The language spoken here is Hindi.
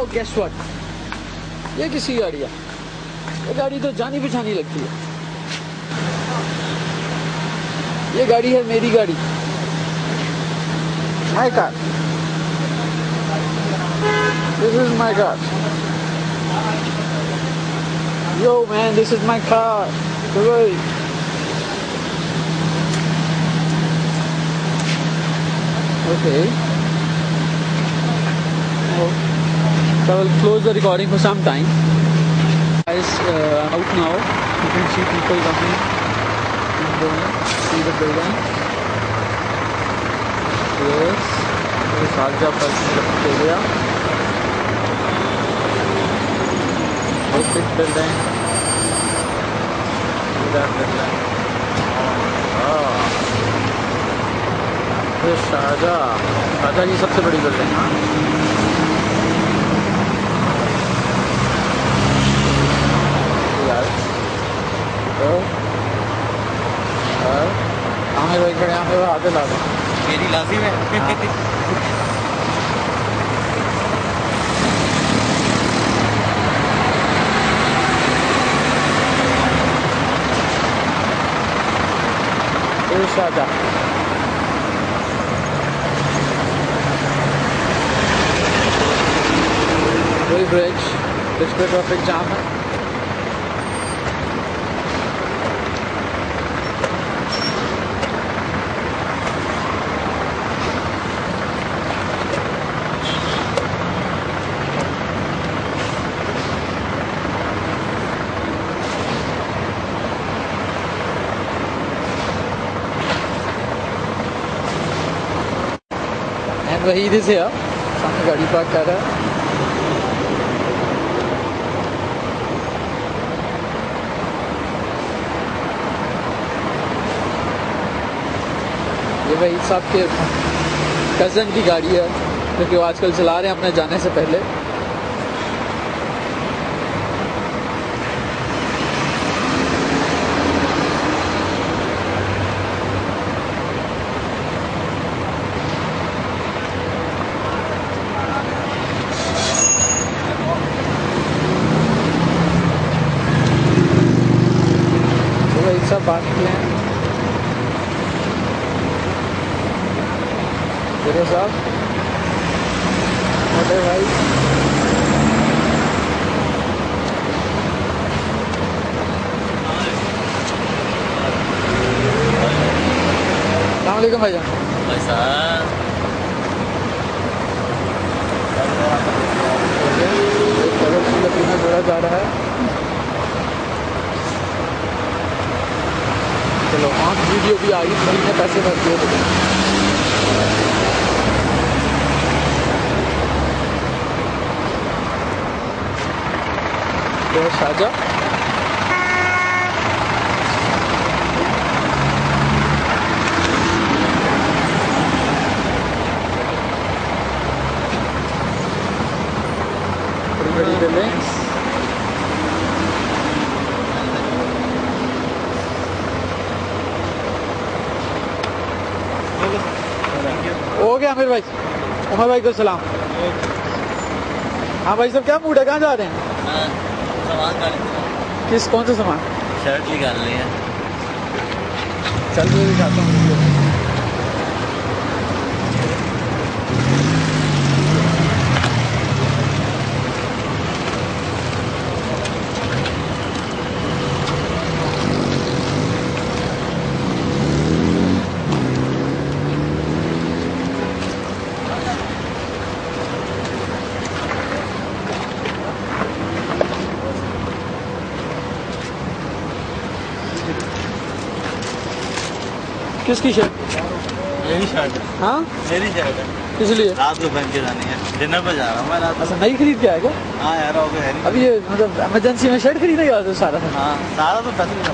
ओह गेस व्हाट, ये किसकी गाड़ी है? ये गाड़ी तो जानी पहचानी लगती है। ये गाड़ी है मेरी गाड़ी, my car, this is my car. Yo man, this is my car. Okay. So I will close the recording for some time. Guys, out now. You can see people coming and going. See the building. Yes. This is Sharjah Australia. Very big building. See that building. Oh. This is Sharjah की सबसे बड़ी बिल्डिंग है। आमिर भाई खड़े, आमिर भाई आते ला दो, मेरी लाजिम है। शारजाह ब्रिज पे ट्रैफिक जाम है। एंड वहीद से सामने गाड़ी पार्क कर रहा है। ये वहीद साहब के कज़न की गाड़ी है, क्योंकि वो आजकल चला रहे हैं अपने जाने से पहले। ये वहीद साहब बात किए हैं मेरे साथ मोटे भाई। अस्सलाम वालेकुम भाईजान। जोड़ा जा रहा है। चलो आज वीडियो भी आ गई, मैंने पैसे भर दिए थे। शारजाह बड़ी बिल्डिंग्स। हो गया आमिर भाई, उमर भाई को सलाम। हाँ भाई साहब, क्या मूड है, कहाँ जा रहे हैं? सामान का किस कौन सा सामान? शर्ट निकालनी है। चल मैं दिखाता हूँ। किसकी शर्ट? मेरी शर्ट है। हाँ मेरी शर्ट है। किस लिए? रात को पहन के जानी है, डिनर पर जा रहा हूँ मैं रात। अच्छा, नई खरीद के आएगा? हाँ यार, हो गया है नहीं। अभी ये मतलब इमरजेंसी में शर्ट खरीदेगा तो सारा था। हाँ, सारा तो पैसे नहीं।